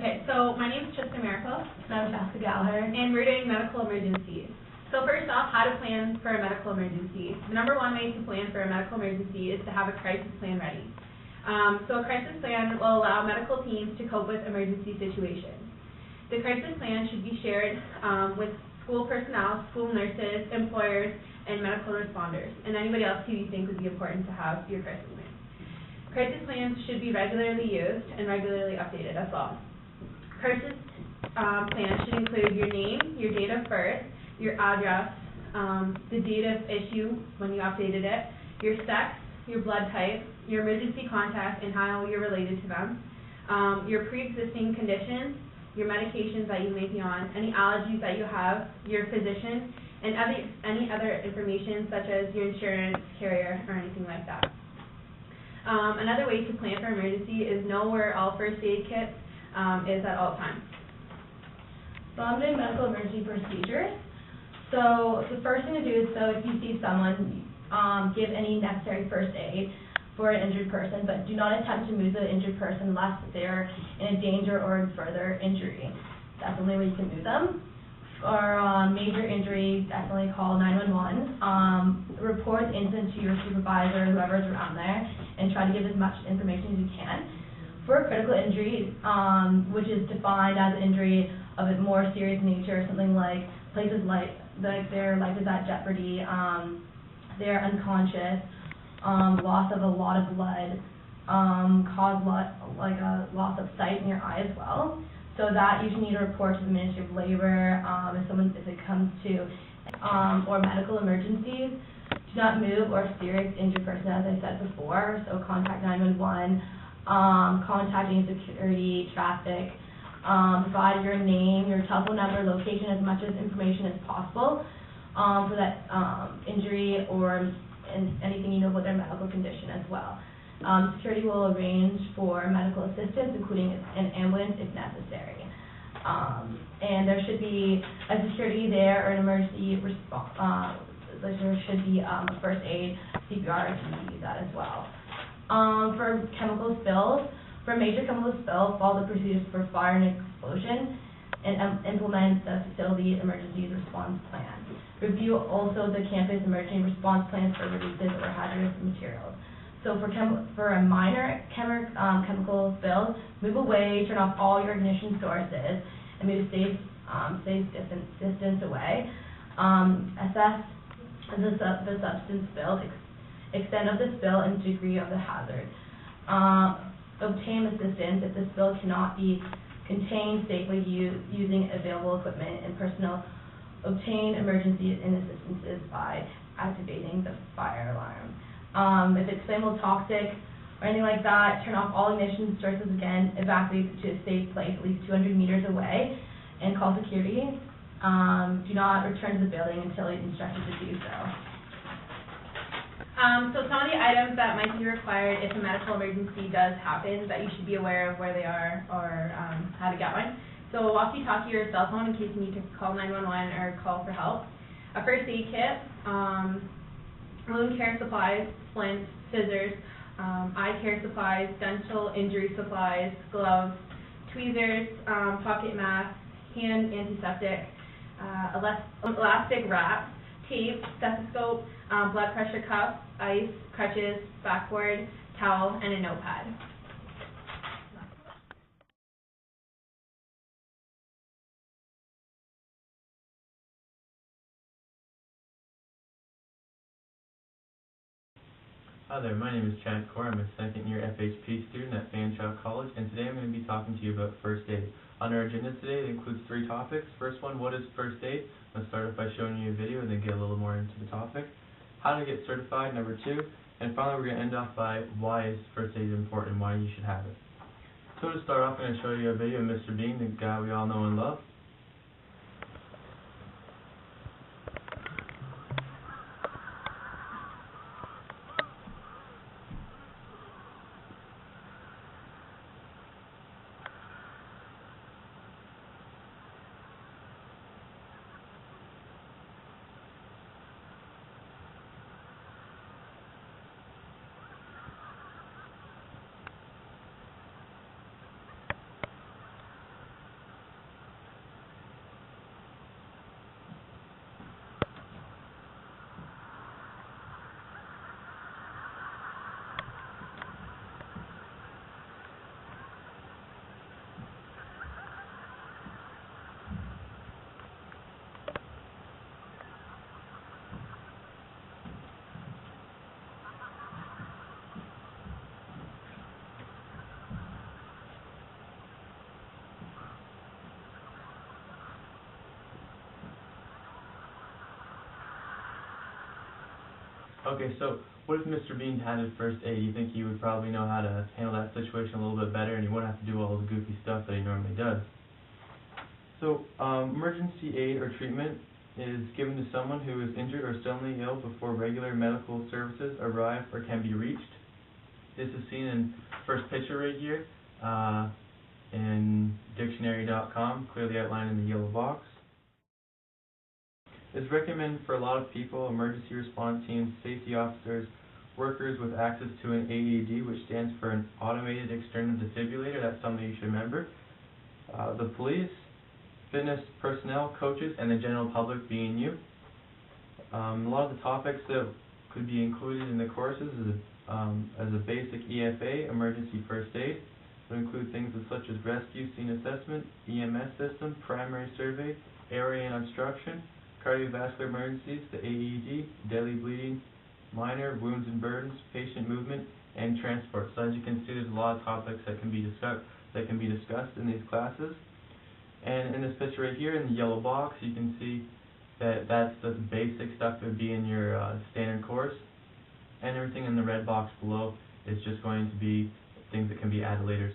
Okay, so my name is Tristan Miracle. And I'm Jessica Gallagher. And we're doing medical emergencies. So first off, how to plan for a medical emergency. The number one way to plan for a medical emergency is to have a crisis plan ready. So a crisis plan will allow medical teams to cope with emergency situations. The crisis plan should be shared with school personnel, school nurses, employers, and medical responders, and anybody else who you think would be important to have your crisis plan. Crisis plans should be regularly used and regularly updated as well. Crisis plan should include your name, your date of birth, your address, the date of issue when you updated it, your sex, your blood type, your emergency contact and how you're related to them, your pre-existing conditions, your medications that you may be on, any allergies that you have, your physician, and any other information such as your insurance carrier or anything like that. Another way to plan for emergency is know where all first aid kits is at all times. So I'm doing medical emergency procedures. So the first thing to do is, so if you see someone, give any necessary first aid for an injured person, but do not attempt to move the injured person unless they're in a danger or in further injury. That's the only way you can move them. For major injury, definitely call 911. Report the incident to your supervisor, whoever's around there, and try to give as much information as you can. For critical injury, which is defined as an injury of a more serious nature, something like places like their life is at jeopardy, they're unconscious, loss of a lot of blood, cause a loss of sight in your eye as well. So that you should need to report to the Ministry of Labor if it comes to or medical emergencies. Do not move or serious injured person, as I said before. So contact 911, contacting security, traffic. Provide your name, your telephone number, location, as much as information as possible for that injury or anything you know about their medical condition as well. Security will arrange for medical assistance, including an ambulance if necessary. And there should be a security there or an emergency response. There should be a first aid, CPR, if you use that as well. For chemical spills, for a major chemical spill, follow the procedures for fire and explosion and implement the facility emergency response plan. Review also the campus emergency response plans for releases or hazardous materials. So for a minor chemical spill, move away, turn off all your ignition sources, and move safe distance away. Assess the substance spill, extent of the spill, and degree of the hazard. Obtain assistance if the spill cannot be contained safely using available equipment and personnel. Obtain emergency and assistances by activating the fire alarm. If it's flammable, toxic, or anything like that, turn off all ignition sources again, evacuate to a safe place at least 200 meters away, and call security. Do not return to the building until instructed to do so. So some of the items that might be required if a medical emergency does happen that you should be aware of where they are or how to get one. So a walkie-talkie or a cell phone in case you need to call 911 or call for help. A first aid kit, wound care supplies, splints, scissors, eye care supplies, dental injury supplies, gloves, tweezers, pocket masks, hand antiseptic, elastic wraps, tape, stethoscope, blood pressure cuff, ice, crutches, backboard, towel, and a notepad. Hi there, my name is Chad Core. I'm a second year FHP student at Fanshawe College, and today I'm going to be talking to you about first aid. On our agenda today, it includes 3 topics. First one, what is first aid? I'll start off by showing you a video and then get a little more into the topic. How to get certified, number 2. And finally, we're going to end off by why is first aid important and why you should have it. So to start off, I'm going to show you a video of Mr. Bean, the guy we all know and love. Okay, so what if Mr. Bean had his first aid? You think he would probably know how to handle that situation a little bit better, and he wouldn't have to do all the goofy stuff that he normally does. So, emergency aid or treatment is given to someone who is injured or suddenly ill before regular medical services arrive or can be reached. This is seen in first picture right here in dictionary.com, clearly outlined in the yellow box. It's recommended for a lot of people, emergency response teams, safety officers, workers with access to an AED, which stands for an automated external defibrillator. That's something you should remember. The police, fitness personnel, coaches, and the general public being you. A lot of the topics that could be included in the courses is as a basic EFA, emergency first aid. It would include things such as rescue scene assessment, EMS system, primary survey, area and obstruction, cardiovascular emergencies, the AED, deadly bleeding, minor wounds and burdens, patient movement, and transport. So as you can see, there's a lot of topics that can be discussed in these classes. And in this picture right here in the yellow box, you can see that that's the basic stuff that would be in your standard course. And everything in the red box below is just going to be things that can be added later.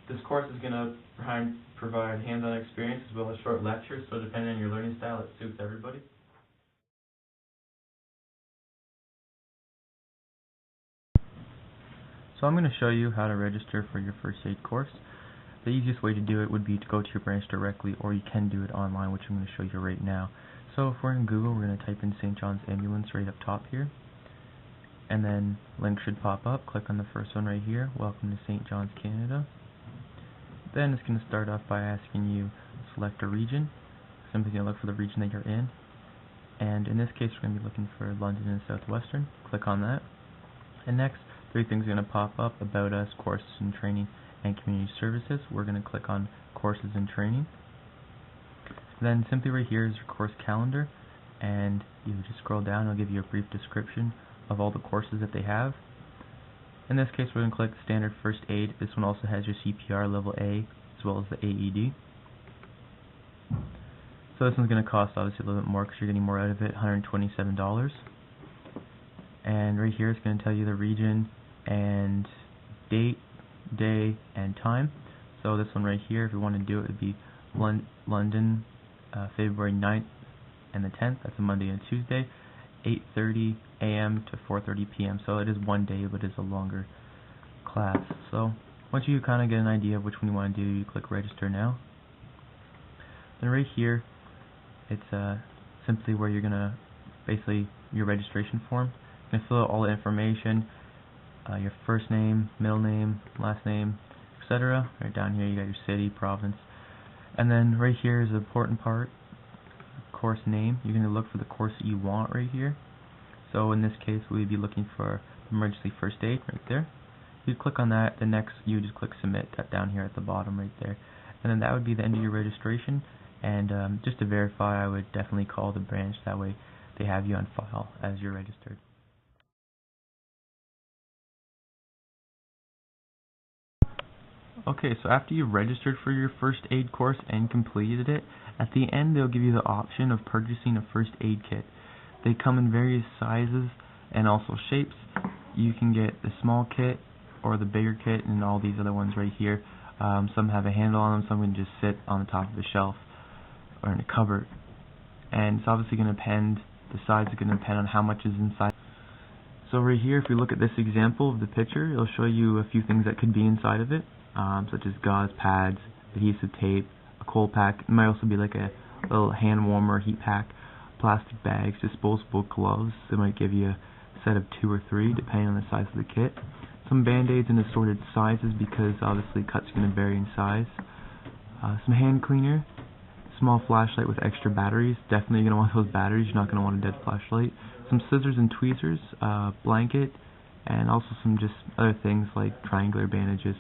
This course is going to provide hands-on experience as well as short lectures, so depending on your learning style, it suits everybody. So I'm going to show you how to register for your first aid course. The easiest way to do it would be to go to your branch directly, or you can do it online, which I'm going to show you right now. So if we're in Google, we're going to type in St. John's Ambulance right up top here. And then links should pop up. Click on the first one right here, Welcome to St. John's, Canada. Then it's going to start off by asking you select a region. Simply going to look for the region that you're in. And in this case, we're going to be looking for London and Southwestern. Click on that. And next, 3 things are going to pop up: About Us, Courses and Training, and Community Services. We're going to click on Courses and Training. Then simply right here is your course calendar, and you just scroll down. It'll give you a brief description of all the courses that they have. In this case, we're going to click Standard First Aid. This one also has your CPR Level A as well as the AED. So this one's going to cost obviously a little bit more because you're getting more out of it, $127. And right here it's going to tell you the region and date, day, and time. So this one right here, if you want to do it, would be London, February 9th and the 10th. That's a Monday and a Tuesday, 8:30 a.m. to 4:30 p.m. So it is one day, but it's a longer class. So once you kind of get an idea of which one you want to do, you click Register Now. Then right here, it's simply where you're gonna basically your registration form. You're gonna fill out all the information, your first name, middle name, last name, etc. Right down here, you got your city, province, and then right here is the important part. Course name. You're going to look for the course that you want right here. So in this case, we'd be looking for emergency first aid right there. You click on that. The next, you just click submit. That down here at the bottom right there, and then that would be the end of your registration. And just to verify, I would definitely call the branch. That way, they have you on file as you're registered. Okay, so after you've registered for your first aid course and completed it, at the end they'll give you the option of purchasing a first aid kit. They come in various sizes and also shapes. You can get the small kit or the bigger kit, and all these other ones right here. Some have a handle on them, some can just sit on the top of the shelf or in a cupboard. And it's obviously going to depend, the size is going to depend on how much is inside. So right here, if you look at this example of the picture, it'll show you a few things that could be inside of it. Such as gauze, pads, adhesive tape, a cold pack. It might also be like a little hand warmer, heat pack, plastic bags, disposable gloves. They might give you a set of 2 or 3 depending on the size of the kit. Some band-aids in assorted sizes because obviously cuts are going to vary in size. Some hand cleaner, small flashlight with extra batteries. Definitely you're going to want those batteries. You're not going to want a dead flashlight. Some scissors and tweezers, blanket, and also some just other things like triangular bandages.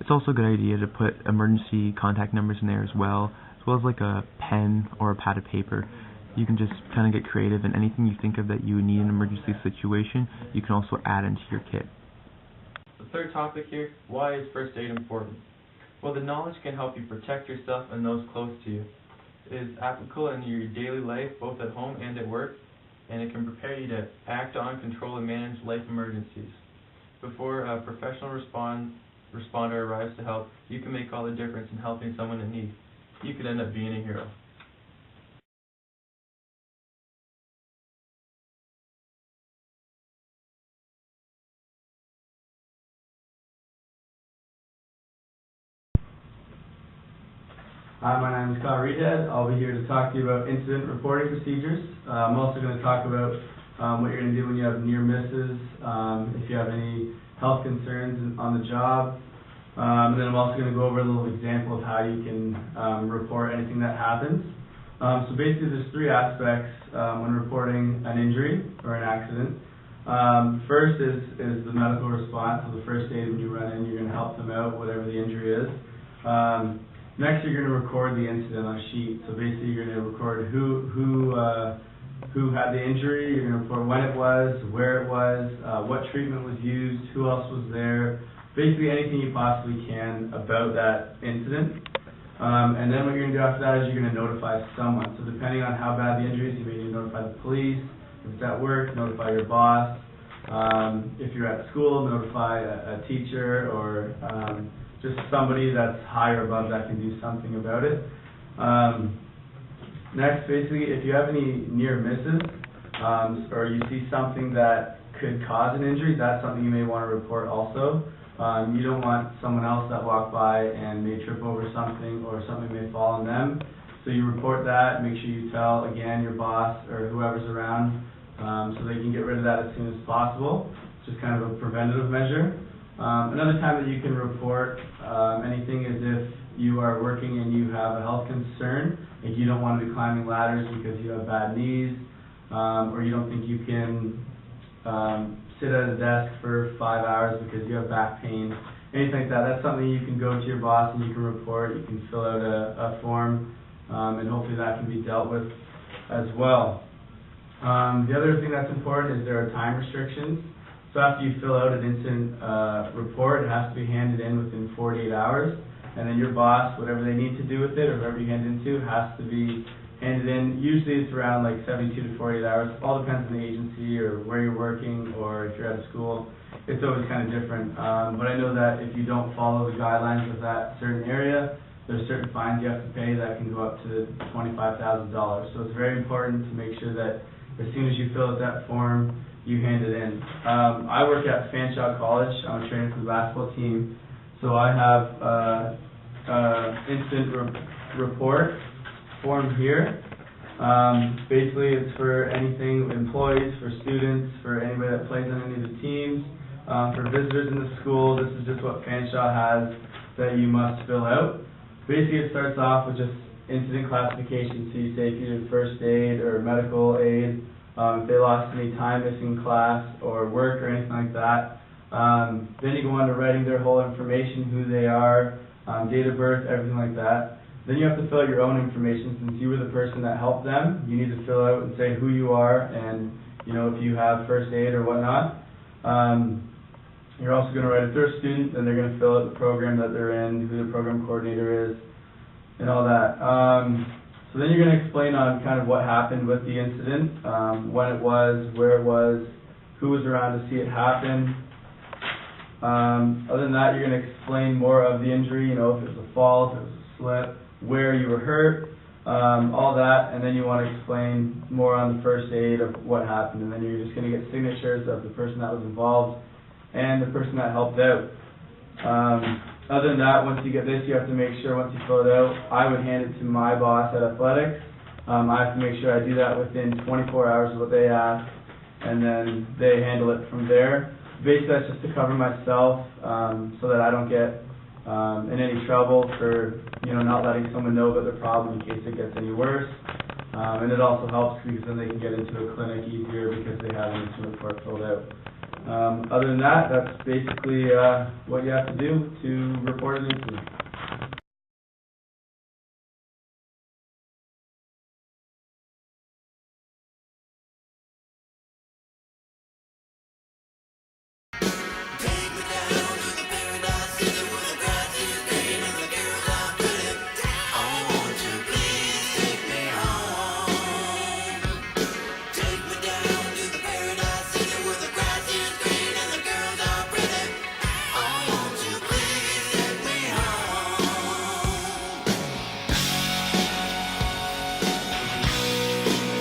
It's also a good idea to put emergency contact numbers in there as well as like a pen or a pad of paper. You can just kind of get creative, and anything you think of that you need in an emergency situation, you can also add into your kit. The third topic here, why is first aid important? Well, the knowledge can help you protect yourself and those close to you. It is applicable in your daily life, both at home and at work. and it can prepare you to act on, control, and manage life emergencies. Before a professional responder arrives to help, you can make all the difference in helping someone in need. You could end up being a hero. Hi, my name is Kyle Reedhead. I'll be here to talk to you about incident reporting procedures. I'm also going to talk about what you're going to do when you have near misses, if you have any health concerns on the job. And then I'm also going to go over a little example of how you can report anything that happens. So basically there's three aspects when reporting an injury or an accident. First is the medical response, so the first aid when you run in, you're going to help them out, whatever the injury is. Next, you're going to record the incident on a sheet. So basically, you're going to record who had the injury. You're going to report when it was, where it was, what treatment was used, who else was there. Basically, anything you possibly can about that incident. And then what you're going to do after that is you're going to notify someone. So depending on how bad the injury is, you may need to notify the police. If it's at work, notify your boss. If you're at school, notify a teacher or just somebody that's higher above that can do something about it. Next, basically, if you have any near misses, or you see something that could cause an injury, that's something you may want to report also. You don't want someone else that walked by and may trip over something or something may fall on them. So you report that, make sure you tell, again, your boss or whoever's around so they can get rid of that as soon as possible. It's just kind of a preventative measure. Another time that you can report anything is if you are working and you have a health concern, like you don't want to be climbing ladders because you have bad knees, or you don't think you can sit at a desk for 5 hours because you have back pain, anything like that. That's something you can go to your boss and you can report. You can fill out a form, and hopefully that can be dealt with as well. The other thing that's important is there are time restrictions. So after you fill out an incident report, it has to be handed in within 48 hours. And then your boss, whatever they need to do with it, or whoever you hand it to, has to be handed in. Usually it's around like 72 to 48 hours. All depends on the agency or where you're working or if you're at a school. It's always kind of different. But I know that if you don't follow the guidelines of that certain area, there's certain fines you have to pay that can go up to $25,000. So it's very important to make sure that as soon as you fill out that form, you hand it in. I work at Fanshawe College. I'm a trainer for the basketball team. So I have incident report form here. Basically, it's for anything, employees, for students, for anybody that plays on any of the teams, for visitors in the school. This is just what Fanshawe has that you must fill out. Basically, it starts off with just incident classification. So you say if you did first aid or medical aid, if they lost any time missing class or work or anything like that. Then you go on to writing their whole information, who they are, date of birth, everything like that. Then you have to fill out your own information. Since you were the person that helped them, you need to fill out and say who you are and if you have first aid or whatnot. You're also going to write if they're a student, then they're going to fill out the program that they're in, who the program coordinator is, and all that. So then you're going to explain on kind of what happened with the incident, when it was, where it was, who was around to see it happen. Other than that, you're going to explain more of the injury, if it was a fall, if it was a slip, where you were hurt, all that, and then you want to explain more on the first aid of what happened, and then you're just going to get signatures of the person that was involved and the person that helped out. Other than that, once you get this, you have to make sure once you fill it out, I would hand it to my boss at athletics. I have to make sure I do that within 24 hours of what they ask, and then they handle it from there. Basically, that's just to cover myself so that I don't get in any trouble for not letting someone know about the problem in case it gets any worse. And it also helps because then they can get into a clinic easier because they have an incident report filled out. Other than that, that's basically what you have to do to report an incident.